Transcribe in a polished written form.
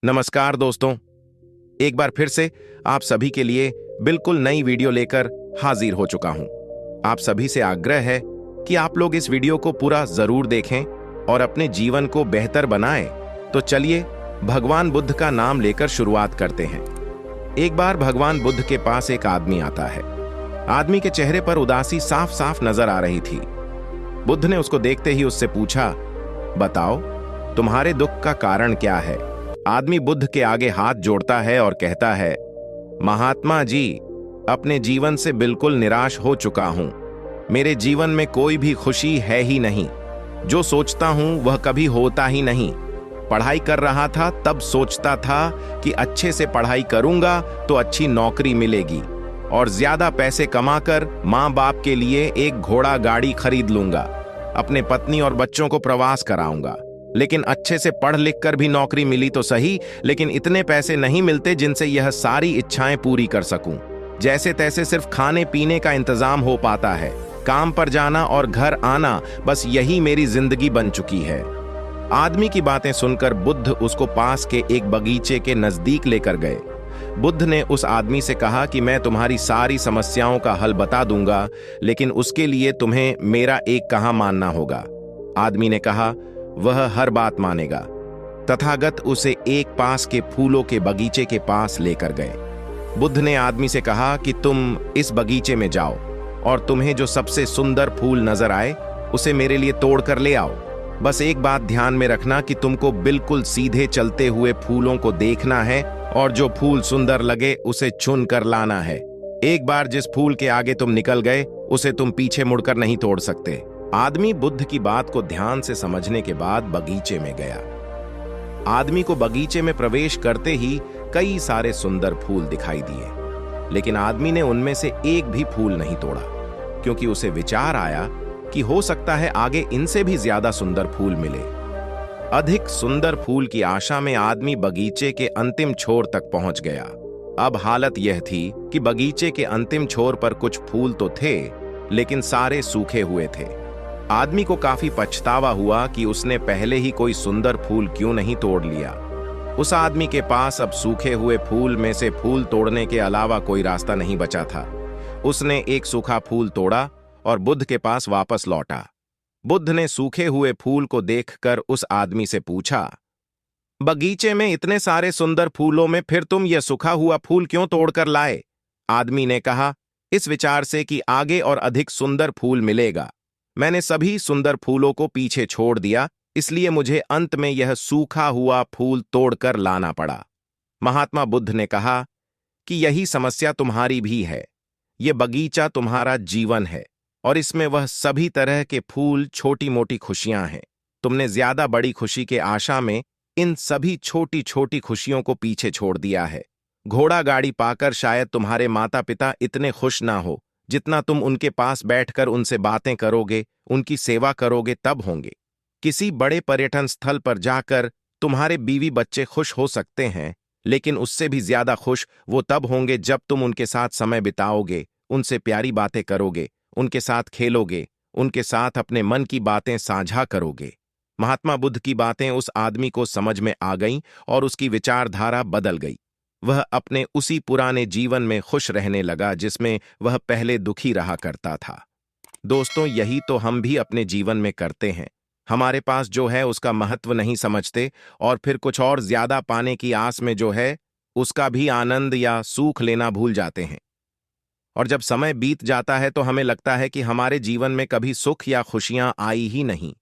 नमस्कार दोस्तों, एक बार फिर से आप सभी के लिए बिल्कुल नई वीडियो लेकर हाजिर हो चुका हूं। आप सभी से आग्रह है कि आप लोग इस वीडियो को पूरा जरूर देखें और अपने जीवन को बेहतर बनाएं। तो चलिए भगवान बुद्ध का नाम लेकर शुरुआत करते हैं। एक बार भगवान बुद्ध के पास एक आदमी आता है। आदमी के चेहरे पर उदासी साफ साफ नजर आ रही थी। बुद्ध ने उसको देखते ही उससे पूछा, बताओ तुम्हारे दुख का कारण क्या है। आदमी बुद्ध के आगे हाथ जोड़ता है और कहता है, महात्मा जी, अपने जीवन से बिल्कुल निराश हो चुका हूं। मेरे जीवन में कोई भी खुशी है ही नहीं। जो सोचता हूं वह कभी होता ही नहीं। पढ़ाई कर रहा था तब सोचता था कि अच्छे से पढ़ाई करूंगा तो अच्छी नौकरी मिलेगी और ज्यादा पैसे कमाकर माँ बाप के लिए एक घोड़ा गाड़ी खरीद लूंगा। अपने पत्नी और बच्चों को प्रवास कराऊंगा। लेकिन अच्छे से पढ़ लिख कर भी नौकरी मिली तो सही, लेकिन इतने पैसे नहीं मिलते जिनसे यह सारी इच्छाएं पूरी कर सकूं। जैसे तैसे सिर्फ खाने पीने का इंतजाम हो पाता है। काम पर जाना और घर आना, बस यही मेरी जिंदगी बन चुकी है। आदमी की बातें सुनकर बुद्ध उसको पास के एक बगीचे के नजदीक लेकर गए। बुद्ध ने उस आदमी से कहा कि मैं तुम्हारी सारी समस्याओं का हल बता दूंगा, लेकिन उसके लिए तुम्हें मेरा एक कहा मानना होगा। आदमी ने कहा, वह हर बात मानेगा। तथागत उसे एक पास के फूलों के बगीचे के पास लेकर गए। बुद्ध ने आदमी से कहा कि तुम इस बगीचे में जाओ और तुम्हें जो सबसे सुंदर फूल नजर आए उसे मेरे लिए तोड़ कर ले आओ। बस एक बात ध्यान में रखना कि तुमको बिल्कुल सीधे चलते हुए फूलों को देखना है और जो फूल सुंदर लगे उसे चुन कर लाना है। एक बार जिस फूल के आगे तुम निकल गए उसे तुम पीछे मुड़कर नहीं तोड़ सकते। आदमी बुद्ध की बात को ध्यान से समझने के बाद बगीचे में गया। आदमी को बगीचे में प्रवेश करते ही कई सारे सुंदर फूल दिखाई दिए, लेकिन आदमी ने उनमें से एक भी फूल नहीं तोड़ा, क्योंकि उसे विचार आया कि हो सकता है आगे इनसे भी ज्यादा सुंदर फूल मिले। अधिक सुंदर फूल की आशा में आदमी बगीचे के अंतिम छोर तक पहुंच गया। अब हालत यह थी कि बगीचे के अंतिम छोर पर कुछ फूल तो थे, लेकिन सारे सूखे हुए थे। आदमी को काफी पछतावा हुआ कि उसने पहले ही कोई सुंदर फूल क्यों नहीं तोड़ लिया। उस आदमी के पास अब सूखे हुए फूल में से फूल तोड़ने के अलावा कोई रास्ता नहीं बचा था। उसने एक सूखा फूल तोड़ा और बुद्ध के पास वापस लौटा। बुद्ध ने सूखे हुए फूल को देखकर उस आदमी से पूछा, बगीचे में इतने सारे सुंदर फूलों में फिर तुम यह सूखा हुआ फूल क्यों तोड़कर लाए? आदमी ने कहा, इस विचार से कि आगे और अधिक सुंदर फूल मिलेगा। मैंने सभी सुंदर फूलों को पीछे छोड़ दिया, इसलिए मुझे अंत में यह सूखा हुआ फूल तोड़कर लाना पड़ा। महात्मा बुद्ध ने कहा कि यही समस्या तुम्हारी भी है। यह बगीचा तुम्हारा जीवन है और इसमें वह सभी तरह के फूल छोटी मोटी खुशियां हैं। तुमने ज्यादा बड़ी खुशी के आशा में इन सभी छोटी छोटी खुशियों को पीछे छोड़ दिया है। घोड़ा गाड़ी पाकर शायद तुम्हारे माता पिता इतने खुश ना हो जितना तुम उनके पास बैठकर उनसे बातें करोगे, उनकी सेवा करोगे तब होंगे। किसी बड़े पर्यटन स्थल पर जाकर तुम्हारे बीवी बच्चे खुश हो सकते हैं, लेकिन उससे भी ज्यादा खुश वो तब होंगे जब तुम उनके साथ समय बिताओगे, उनसे प्यारी बातें करोगे, उनके साथ खेलोगे, उनके साथ अपने मन की बातें साझा करोगे। महात्मा बुद्ध की बातें उस आदमी को समझ में आ गईं और उसकी विचारधारा बदल गई। वह अपने उसी पुराने जीवन में खुश रहने लगा जिसमें वह पहले दुखी रहा करता था। दोस्तों, यही तो हम भी अपने जीवन में करते हैं। हमारे पास जो है उसका महत्व नहीं समझते और फिर कुछ और ज्यादा पाने की आस में जो है उसका भी आनंद या सुख लेना भूल जाते हैं। और जब समय बीत जाता है तो हमें लगता है कि हमारे जीवन में कभी सुख या खुशियां आई ही नहीं।